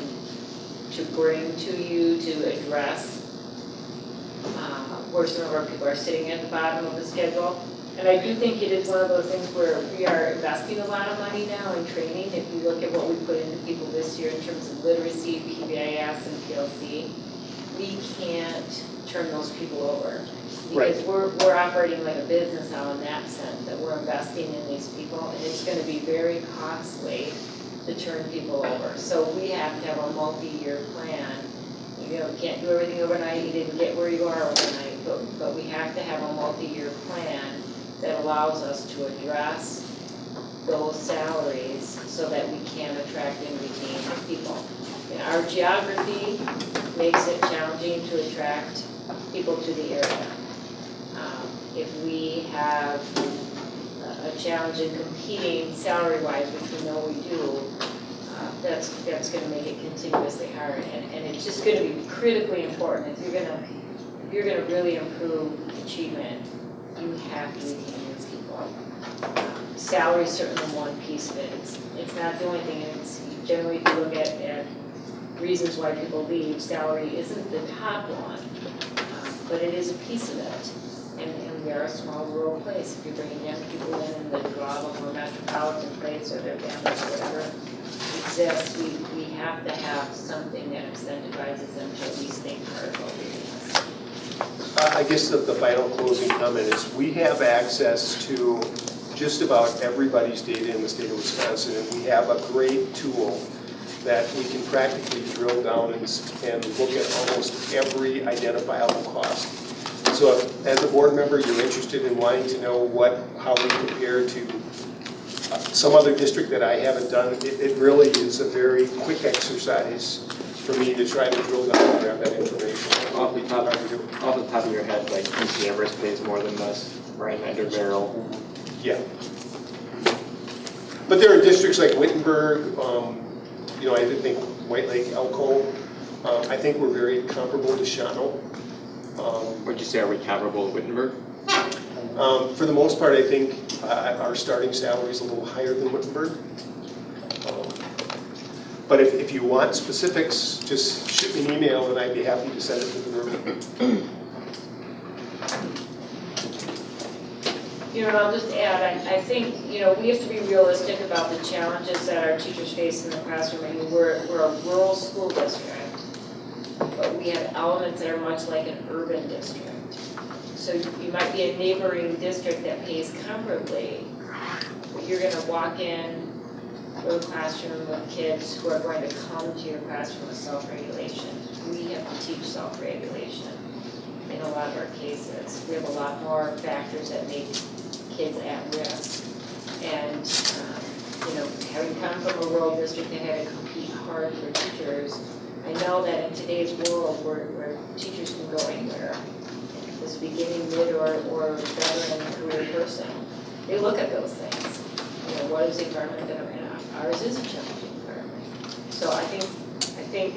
to bring to you to address where some of our people are sitting at the bottom of the schedule. And I do think it is one of those things where we are investing a lot of money now in training. If you look at what we put into people this year in terms of literacy, PBIS, and PLC, we can't turn those people over. Right. Because we're operating like a business now in that sense, that we're investing in these people, and it's gonna be very costly to turn people over. So we have to have a multi-year plan. You know, can't do everything overnight, you didn't get where you are overnight, but we have to have a multi-year plan that allows us to address those salaries so that we can attract and retain people. And our geography makes it challenging to attract people to the area. If we have a challenge in competing salary-wise, which we know we do, that's gonna make it continuously hard. And it's just gonna be critically important. If you're gonna really improve achievement, you have to retain your people. Salary is certainly one piece of it. It's not the only thing. It's generally, if you look at reasons why people leave, salary isn't the top one, but it is a piece of it. And we are a small rural place. If you're bringing young people in and they draw them from a metropolitan place or their families or whatever exists, we have to have something that incentivizes them to at least think hard about leaving. I guess the final closing comment is we have access to just about everybody's data in the state of Wisconsin, and we have a great tool that we can practically drill down and look at almost every identifiable cost. So if, as a board member, you're interested in wanting to know how we compare to some other district that I haven't done, it really is a very quick exercise for me to try to drill down and grab that information. Off the top of your head, like UC Everest pays more than us, Brian Ender Barrel. Yeah. But there are districts like Wittenberg, I did think White Lake, Elko. I think we're very comparable to Shawano. Would you say are we comparable to Wittenberg? For the most part, I think our starting salary is a little higher than Wittenberg. But if you want specifics, just shoot me an email and I'd be happy to send it to the room. And I'll just add, I think, we have to be realistic about the challenges that our teachers face in the classroom. I mean, we're a rural school district, but we have elements that are much like an urban district. So you might be a neighboring district that pays comparably, but you're gonna walk in to a classroom with kids who are going to come to your classroom with self-regulation. We have to teach self-regulation in a lot of our cases. We have a lot more factors that make kids at risk. And, having come from a rural district and having to compete hard for teachers, I know that in today's world where teachers can go anywhere, as a beginning, mid, or veteran career person, they look at those things. What is the environment that I'm in? Ours is a challenging environment. So I think,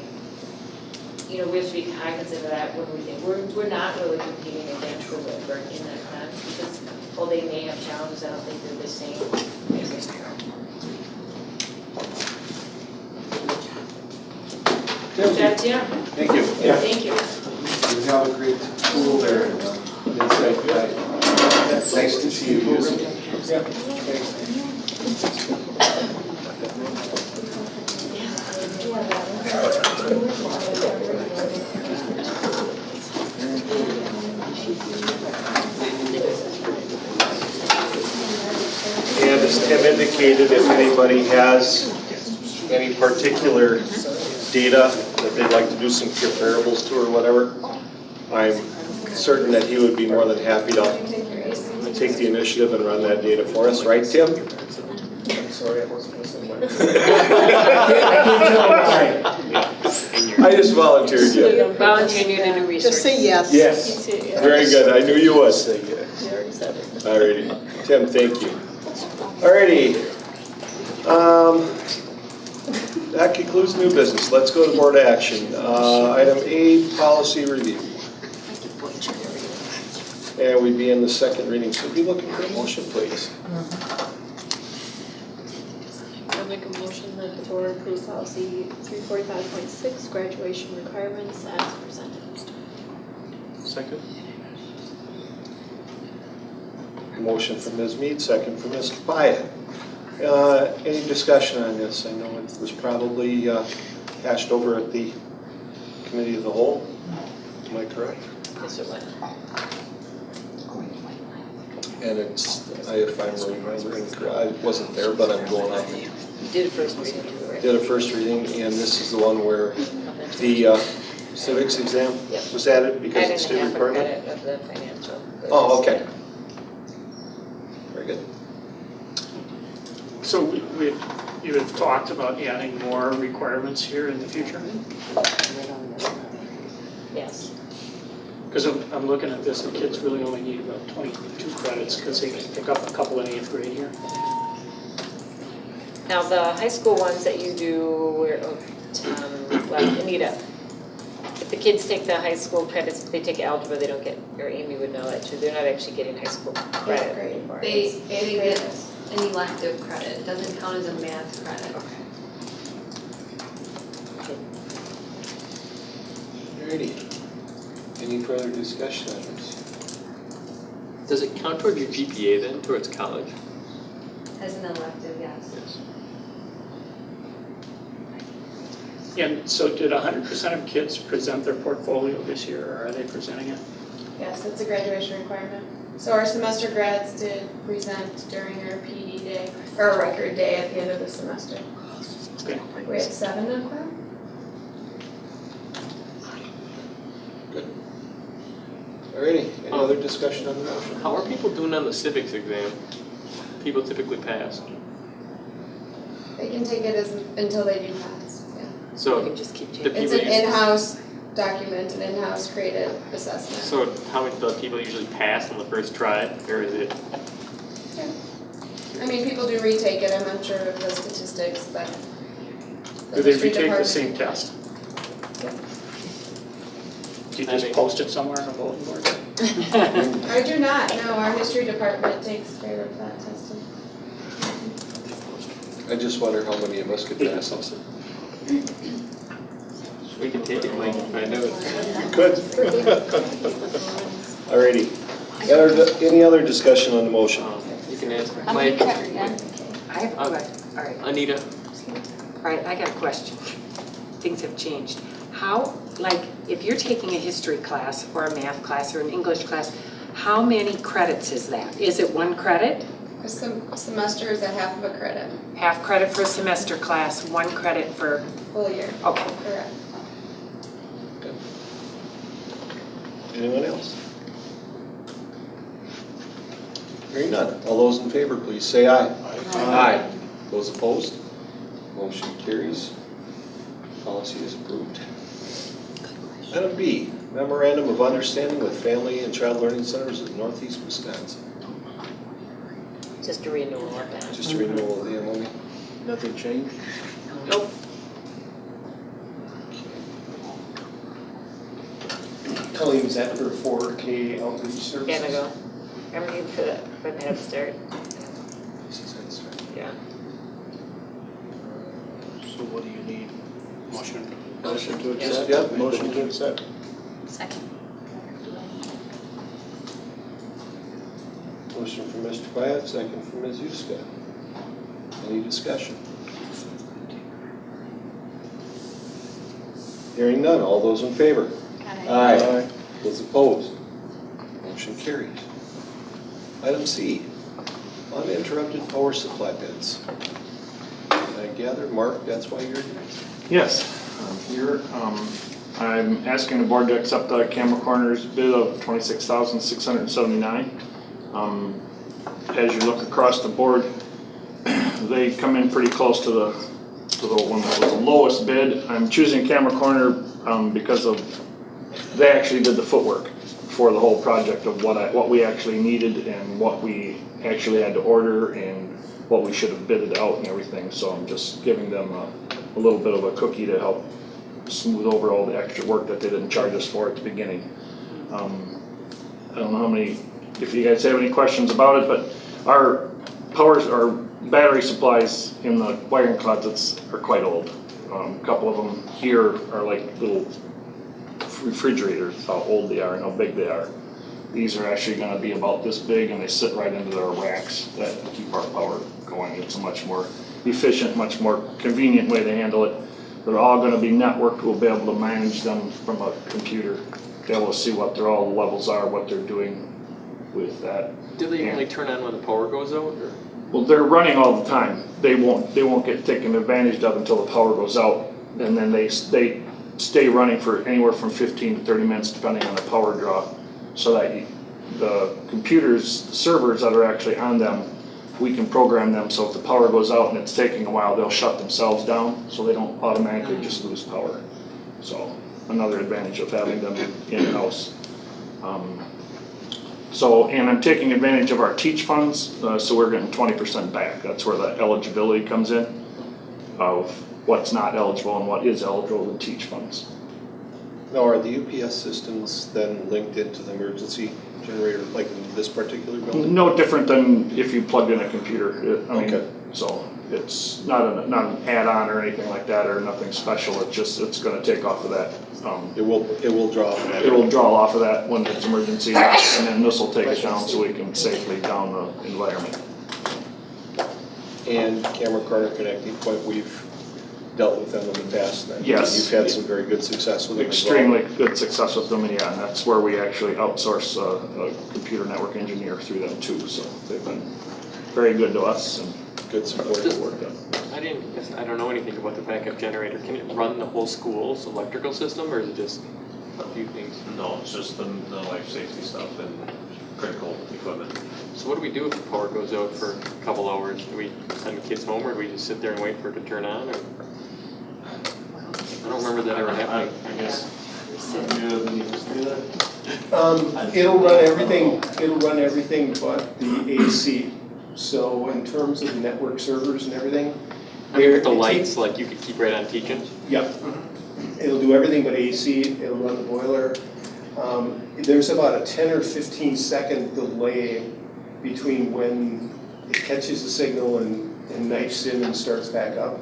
we have to be cognizant of that when we think, we're not really competing against the Wittenberg in that sense, because while they may have challenges, I don't think they're the same. That's, yeah. Thank you. Thank you. You have a great tool there. It's nice to see you using it. And as Tim indicated, if anybody has any particular data that they'd like to do some comparables to or whatever, I'm certain that he would be more than happy to take the initiative and run that data for us, right, Tim? I'm sorry, I wasn't listening. I just volunteered you. Volunteering you to do research. Just say yes. Yes, very good. I knew you would say yes. Alrighty, Tim, thank you. Alrighty. That concludes new business. Let's go to board action. Item A, policy review. And we'd be in the second reading, so be looking for a motion, please. I'll make a motion that the board approves policy 345.6, graduation requirements as presented. Second. Motion from Ms. Mead, second from Ms. Pyatt. Any discussion on this? I know it was probably hashed over at the committee of the whole. Am I correct? Yes, it went. And it's, if I'm remembering correct, I wasn't there, but I'm going on. You did a first reading too, right? Did a first reading, and this is the one where the civics exam Yep. was added because it's I state didn't have a requirement? credit of the financial. Oh, okay. Very good. So you have talked about adding more requirements here in the future? Yes. Because I'm looking at this, and kids really only need about 22 credits because they pick up a couple in 8th grade here. Now, the high school ones that you do, well, Anita, if the kids take the high school credits, if they take algebra, they don't get, or Amy would know that too, they're not actually getting high school credit for it. They get an elective credit, it doesn't count as a math credit. Alrighty. Any further discussion on this? Does it count toward your GPA then, towards college? As an elective, yes. And so did 100% of kids present their portfolio this year, or are they presenting it? Yes, that's a graduation requirement. So our semester grads did present during our PD day, or our record day at the end of the semester. Okay. We had 7 of them. Alrighty, any other discussion on the motion? How are people doing on the civics exam? People typically pass. They can take it until they do pass, yeah. So You can just keep the changing. It's people an usually, in-house document, an in-house created assessment. so how many the people usually pass on the first try, or is it? I mean, people do retake it, I'm not sure of the statistics, but. Do they history retake the department- same test? Yep. Do you I just think- post it somewhere on a bulletin board? I do not, no, our history department takes care of that testing. I just wonder how many of us could pass this. We can take it, Mike, and find out. Good. Alrighty. Any other discussion on the motion? You can ask Mike. I have a question, all right, Anita, all right, I got a question. Things have changed. How, like, if you're taking a history class or a math class or an English class, how many credits is that? Is it 1 credit? A semester is a half of a credit, Half credit for a semester class, 1 credit for, full year, okay. correct. Anyone else? Hearing none. All those in favor, please say aye. Aye. Those opposed? Motion carries. Policy is approved. Item B, memorandum of understanding with Family and Child Learning Centers of Northeast Wisconsin. Just a renewal of that. Just a renewal of the MOU. Nothing changed? Nope. Colleen, is that for 4K outreach services? Can I go? Remember you for the Head Start? Yeah. So what do you need? Motion? Motion to accept? Yep, motion to accept. Second. Motion from Mr. Pyatt, second from Ms. Huska. Any discussion? Hearing none, all those in favor? Aye. Those opposed? Motion carries. Item C, uninterrupted power supply bids. I gather, Mark, that's why you're here? Yes, I'm here. I'm asking the board to accept the Camera Corners bid of $26,679. As you look across the board, they come in pretty close to the one that was the lowest bid. I'm choosing Camera Corner because they actually did the footwork for the whole project of what we actually needed and what we actually had to order and what we should have bidded out and everything. So I'm just giving them a little bit of a cookie to help smooth over all the extra work that they didn't charge us for at the beginning. I don't know how many, if you guys have any questions about it, but our battery supplies in the wiring closets are quite old. A couple of them here are like little refrigerators, how old they are and how big they are. These are actually going to be about this big and they sit right into their racks that keep our power going. It's a much more efficient, much more convenient way to handle it. They're all going to be networked. We'll be able to manage them from a computer be able to see what their all levels are, what they're doing with that. Do they only turn on when the power goes out, or? Well, they're running all the time. They won't get taken advantage of until the power goes out. And then they stay running for anywhere from 15 to 30 minutes depending on the power draw. So that the computers, the servers that are actually on them, we can program them so if the power goes out and it's taking a while, they'll shut themselves down so they don't automatically just lose power. So another advantage of having them in-house. And I'm taking advantage of our teach funds, so we're getting 20% back. That's where the eligibility comes in of what's not eligible and what is eligible in teach funds. Now, are the UPS systems then linked into the emergency generator, like in this particular building? No different than if you plugged in a computer. Okay. So it's not an add-on or anything like that or nothing special. It's going to take off of that. It will draw off of that. It will draw off of that when it's emergency, and then this will take it down so we can safely down the environment. And Camera Corner Connecting Point, we've dealt with them in the past. And Yes. You've had some very good success with them as well. Extremely good success with them, and yeah, and that's where we actually outsource a computer network engineer through them too. So they've been very good to us and good support to work on. I don't know anything about the backup generator. Can it run the whole school's electrical system, or is it just a few things? No, it's just the life safety stuff and critical equipment. So what do we do if the power goes out for a couple hours? Do we send the kids home, or do we just sit there and wait for it to turn on? Or? I don't remember that ever happening. I guess. It'll run everything but the AC. So in terms of network servers and everything. I mean, with the lights, like you could keep right on teaching? Yep. It'll do everything but AC, it'll run the boiler. There's about a 10 or 15 second delay between when it catches the signal and knifes in and starts back up.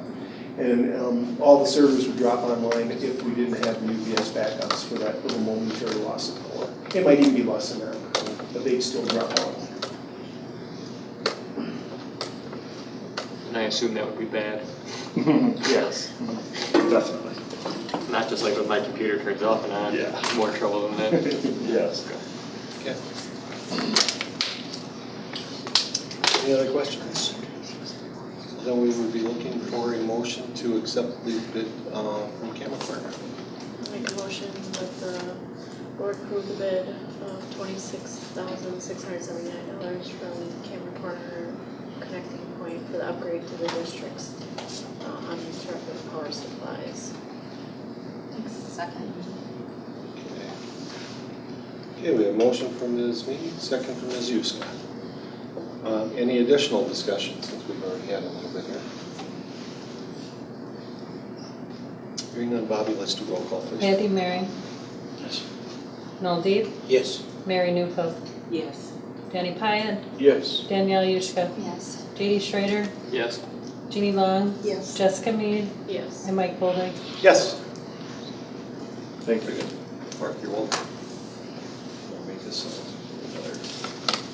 And all the servers would drop online if we didn't have UPS backups for that little momentary loss of power. It might even be less than that, but they'd still drop out. And I assume that would be bad. Yes, definitely. Not just like when my computer turns off and on. Yeah. More trouble than that. Yes. Okay. Any other questions? Then we would be looking for a motion to accept the bid from Camera Corner. Make a motion that the board approve the bid of $26,679 from Cameron Corner Connecting Point for the upgrade to the district's uninterrupted power supplies. Second. Okay, we have a motion from Ms. Mead, second from Ms. Yuska. Any additional discussion since we've already had a little bit here? Hearing none, Bobby, let's do roll call, please. Andy Mary, Yes. Noel Deep, Yes. Mary Newfeld, Yes. Danny Pyatt, Yes. Danielle Yushka, Yes. J.D. Schrader, Yes. Jeannie Long, Yes. Jessica Mead, Yes. and Mike Bolder. Yes. Thank you. Mark, you're welcome. I'll make this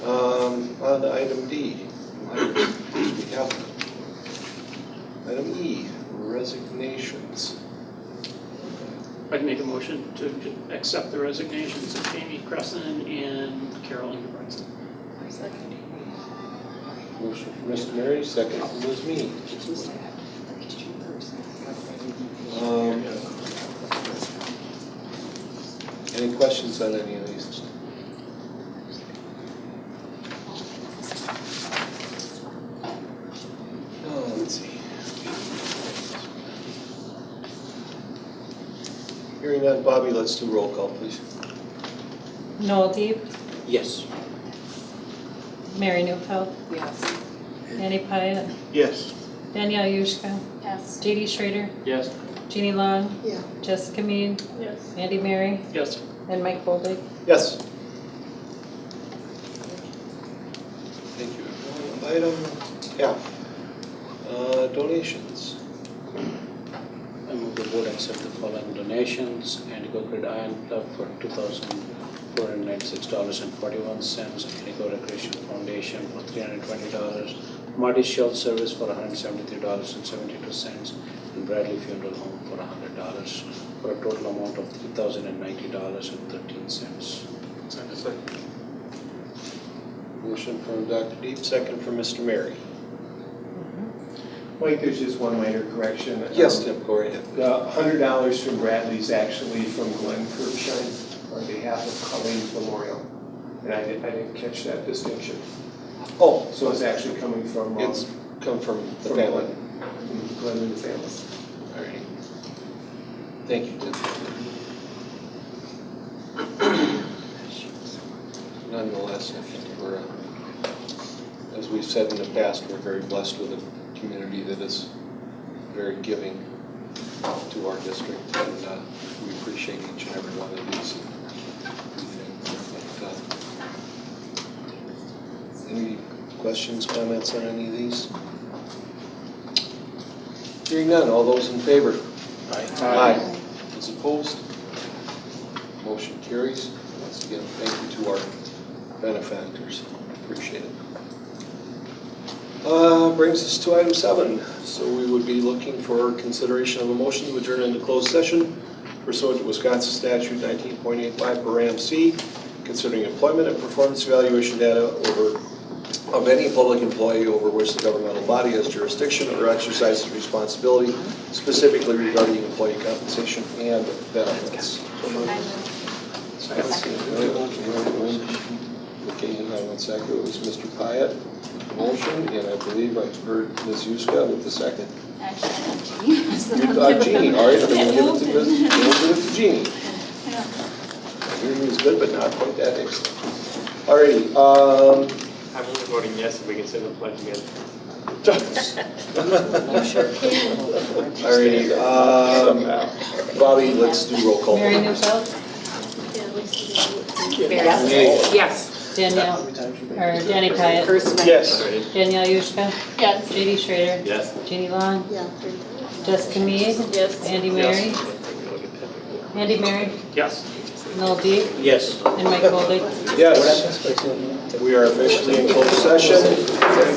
on to item D. We have item E, resignations. I'd make a motion to accept the resignations of Jamie Cresson and Carol Ingebrigtsen. Second. Motion from Mr. Mary, second from Ms. Mead. Any questions on any of these? Oh, let's see. Hearing none, Bobby, let's do roll call, please. Noel Deep, Yes. Mary Newfeld, Yes. Danny Pyatt, Yes. Danielle Yushka, Yes. J.D. Schrader, Yes. Jeannie Long, Yeah. Jessica Mead, Yes. Andy Mary, Yes. and Mike Bolder. Yes. Thank you. Item F, donations. I move the board accept the following donations: Indigo Grid Iron Club for $2,496.41, Indigo Recreation Foundation for $320, Marty Shell Service for $173.72, and Bradley Funeral Home for $100 for a total amount of $3,090.13. Motion from Dr. Deep, second from Mr. Mary. Mike, there's just one minor correction. Yes, Tim, go ahead. The $100 from Bradley's actually from Glenn Kirkshine on behalf of Colleen's Memorial. And I didn't catch that distinction. Oh, So it's actually coming from, it's come from the from family. Glenn and the family. All right. Thank you, Tim. Nonetheless, I think we're, as we've said in the past, we're very blessed with a community that is very giving to our district, and we appreciate each and every one of these. Any questions, comments on any of these? Hearing none, all those in favor? Aye. Those opposed? Motion carries. Once again, thank you to our benefactors. Appreciate it. Brings us to item 7. So we would be looking for consideration of a motion to adjourn into closed session pursuant to Wisconsin Statute 19.85 per Ram C, considering employment and performance evaluation data of any public employee over which the governmental body has jurisdiction or exercises responsibility, specifically regarding employee compensation and benefits. Okay, hang on one second. It was Mr. Pyatt, motion, and I believe I heard Ms. Yuska with the second. Actually, Jeannie, all right, I'm gonna give it to Ms. We'll give it to Jeannie. Jeannie was good, but not quite that excellent. All righty, I'm only voting yes if we can say the pledge again. all righty, Bobby, let's do roll call. Mary Newfeld, Yes. Danielle, or Danny Pyatt, Yes. Danielle Yushka, yes. J.D. Schrader, Yes. Jeannie Long, Yeah. Jessica Mead, Yes. Andy Mary, Andy Mary, Yes. Noel D, Yes. and Mike Coldick. Yes. We are officially in closed session.